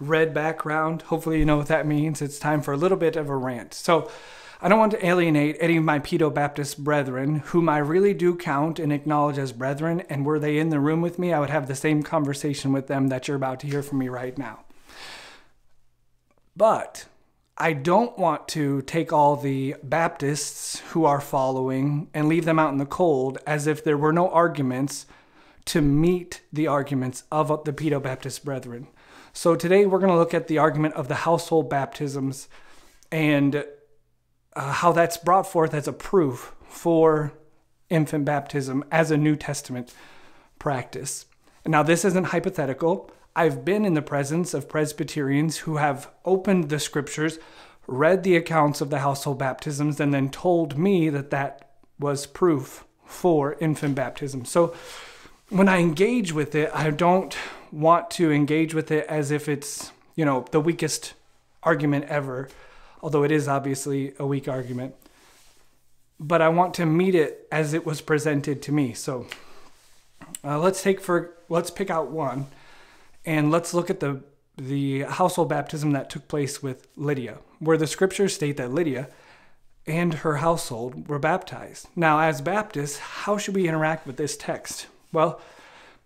red background. Hopefully you know what that means. It's time for a little bit of a rant. So I don't want to alienate any of my Paedobaptist brethren, whom I really do count and acknowledge as brethren, and were they in the room with me, I would have the same conversation with them that you're about to hear from me right now. But I don't want to take all the Baptists who are following and leave them out in the cold as if there were no arguments to meet the arguments of the Paedobaptist brethren. So today we're going to look at the argument of the household baptisms and how that's brought forth as a proof for infant baptism as a New Testament practice. Now, this isn't hypothetical. I've been in the presence of Presbyterians who have opened the scriptures, read the accounts of the household baptisms, and then told me that that was proof for infant baptism. So when I engage with it, I don't want to engage with it as if it's, the weakest argument ever, although it is obviously a weak argument. But I want to meet it as it was presented to me. So let's pick out one. And let's look at the household baptism that took place with Lydia, where the scriptures state that Lydia and her household were baptized. Now, as Baptists, how should we interact with this text? Well,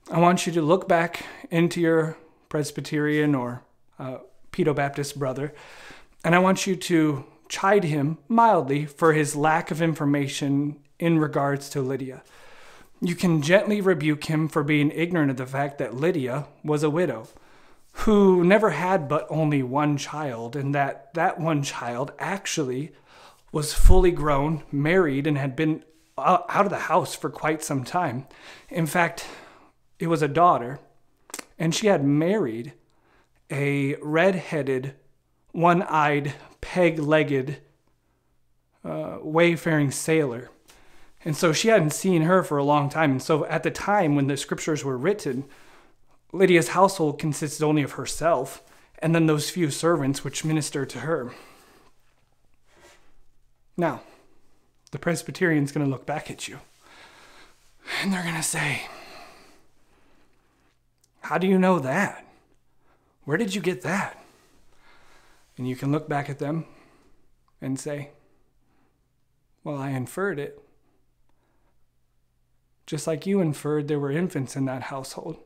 I want you to look back into your Presbyterian or Paedobaptist brother, and I want you to chide him mildly for his lack of information in regards to Lydia. You can gently rebuke him for being ignorant of the fact that Lydia was a widow who never had but only one child, and that one child actually was fully grown, married, and had been out of the house for quite some time. In fact, it was a daughter, and she had married a red-headed, one-eyed, peg-legged, wayfaring sailor. And so she hadn't seen her for a long time. And so at the time when the scriptures were written, Lydia's household consisted only of herself and then those few servants which ministered to her. Now, the Presbyterian's going to look back at you and they're going to say, "How do you know that? Where did you get that?" And you can look back at them and say, "Well, I inferred it. Just like you inferred there were infants in that household."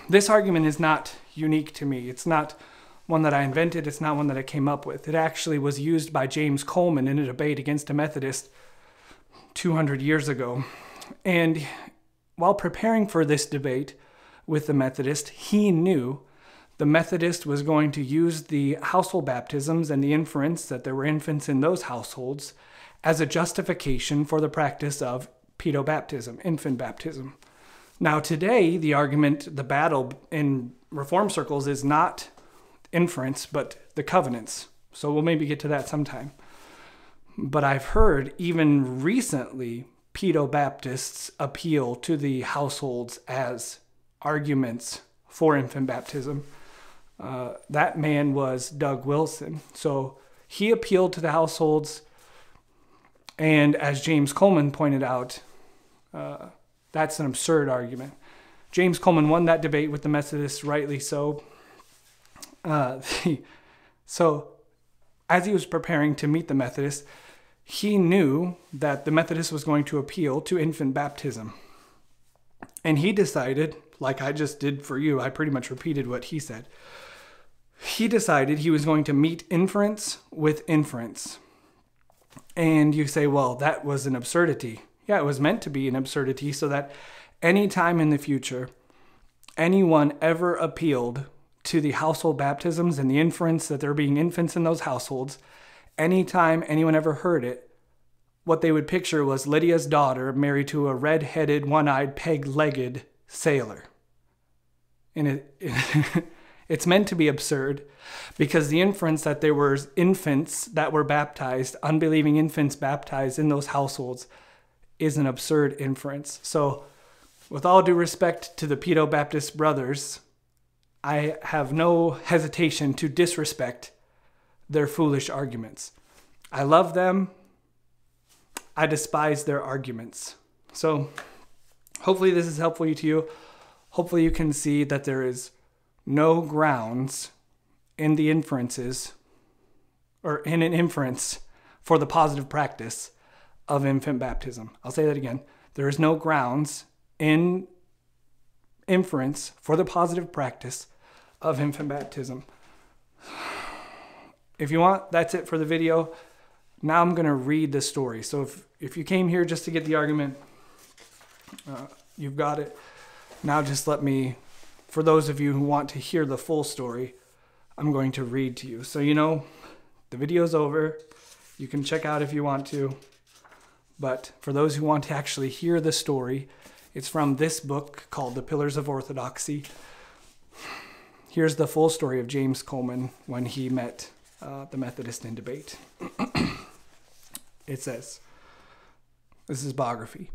This argument is not unique to me. It's not one that I invented. It's not one that I came up with. It actually was used by James Coleman in a debate against a Methodist 200 years ago. And while preparing for this debate with the Methodist, he knew the Methodist was going to use the household baptisms and the inference that there were infants in those households as a justification for the practice of paedobaptism, infant baptism. Now today, the argument, the battle in Reform circles is not inference, but the covenants. So we'll maybe get to that sometime. But I've heard even recently Paedobaptists appeal to the households as arguments for infant baptism. That man was Doug Wilson. So he appealed to the households. And as James Coleman pointed out, that's an absurd argument. James Coleman won that debate with the Methodists, rightly so. So as he was preparing to meet the Methodists, he knew that the Methodist was going to appeal to infant baptism. And he decided, like I just did for you, I pretty much repeated what he said. He decided he was going to meet inference with inference. And you say, well, that was an absurdity. Yeah, it was meant to be an absurdity so that any time in the future, anyone ever appealed to the household baptisms and the inference that there being infants in those households, anytime anyone ever heard it, what they would picture was Lydia's daughter married to a red-headed, one-eyed, peg-legged sailor. And it's meant to be absurd because the inference that there were infants that were baptized, unbelieving infants baptized in those households, is an absurd inference. So with all due respect to the Paedobaptist brothers, I have no hesitation to disrespect their foolish arguments. I love them. I despise their arguments. So hopefully this is helpful to you. Hopefully you can see that there is no grounds in the inferences, or in an inference for the positive practice of infant baptism. I'll say that again. There is no grounds in inference for the positive practice of infant baptism. If you want, that's it for the video. Now I'm going to read the story. So if you came here just to get the argument, you've got it. Now just let me, for those of you who want to hear the full story, I'm going to read to you. So the video's over. You can check out if you want to. But for those who want to actually hear the story, it's from this book called The Pillars of Orthodoxy. Here's the full story of James Coleman when he met the Methodist in debate. It says, this is biography.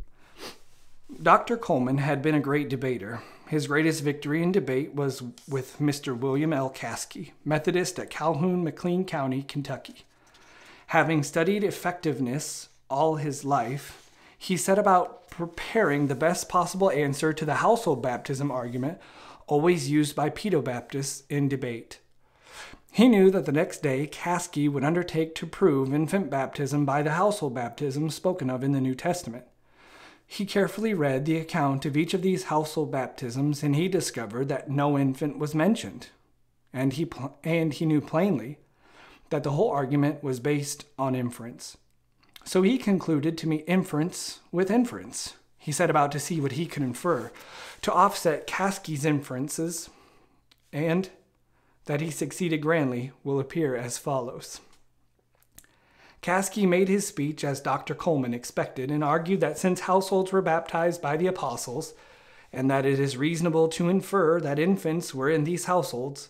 Dr. Coleman had been a great debater. His greatest victory in debate was with Mr. William L. Caskey, Methodist at Calhoun, McLean County, Kentucky. Having studied effectiveness all his life, he set about preparing the best possible answer to the household baptism argument always used by Paedobaptists in debate. He knew that the next day Caskey would undertake to prove infant baptism by the household baptism spoken of in the New Testament. He carefully read the account of each of these household baptisms, and he discovered that no infant was mentioned. And he knew plainly that the whole argument was based on inference. So he concluded to meet inference with inference. He set about to see what he could infer to offset Caskey's inferences, and that he succeeded grandly will appear as follows. Caskey made his speech as Dr. Coleman expected and argued that since households were baptized by the apostles, and that it is reasonable to infer that infants were in these households,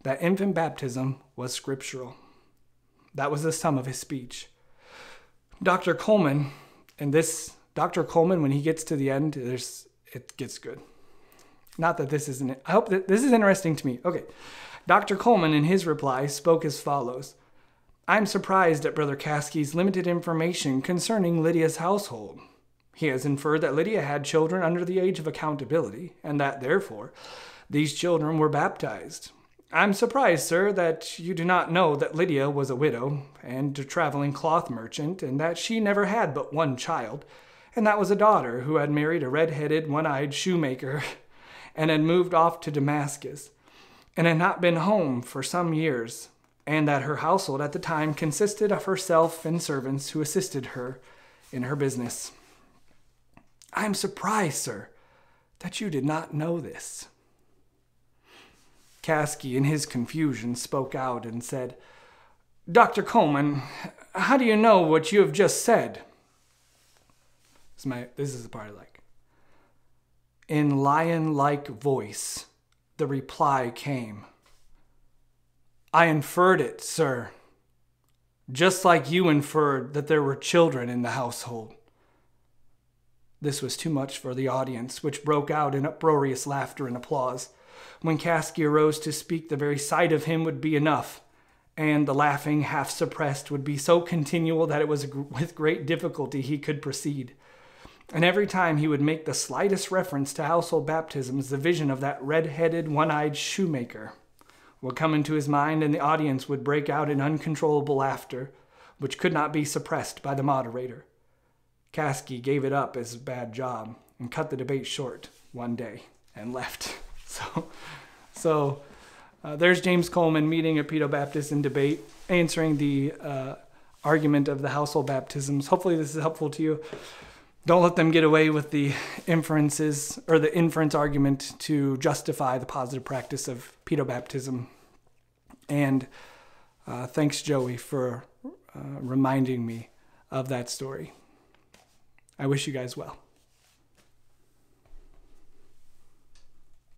that infant baptism was scriptural. That was the sum of his speech. Dr. Coleman, when he gets to the end, it gets good. Not that this isn't, I hope that this is interesting to me. Okay. Dr. Coleman, in his reply, spoke as follows. I'm surprised at Brother Caskey's limited information concerning Lydia's household. He has inferred that Lydia had children under the age of accountability, and that, therefore, these children were baptized. I'm surprised, sir, that you do not know that Lydia was a widow and a traveling cloth merchant, and that she never had but one child, and that was a daughter who had married a red-headed, one-eyed shoemaker and had moved off to Damascus, and had not been home for some years, and that her household at the time consisted of herself and servants who assisted her in her business. I am surprised, sir, that you did not know this. Caskey, in his confusion, spoke out and said, Dr. Coleman, how do you know what you have just said? This is the part I like. In lion-like voice, the reply came. I inferred it, sir, just like you inferred that there were children in the household. This was too much for the audience, which broke out in uproarious laughter and applause. When Caskey arose to speak, the very sight of him would be enough, and the laughing, half suppressed, would be so continual that it was with great difficulty he could proceed. And every time he would make the slightest reference to household baptisms, the vision of that red-headed, one-eyed shoemaker would come into his mind, and the audience would break out in uncontrollable laughter, which could not be suppressed by the moderator. Caskey gave it up as a bad job and cut the debate short one day and left. So there's James Coleman meeting a Paedobaptist in debate, answering the argument of the household baptisms. Hopefully this is helpful to you. Don't let them get away with the inferences or the inference argument to justify the positive practice of Paedobaptism. And thanks, Joey, for reminding me of that story. I wish you guys well.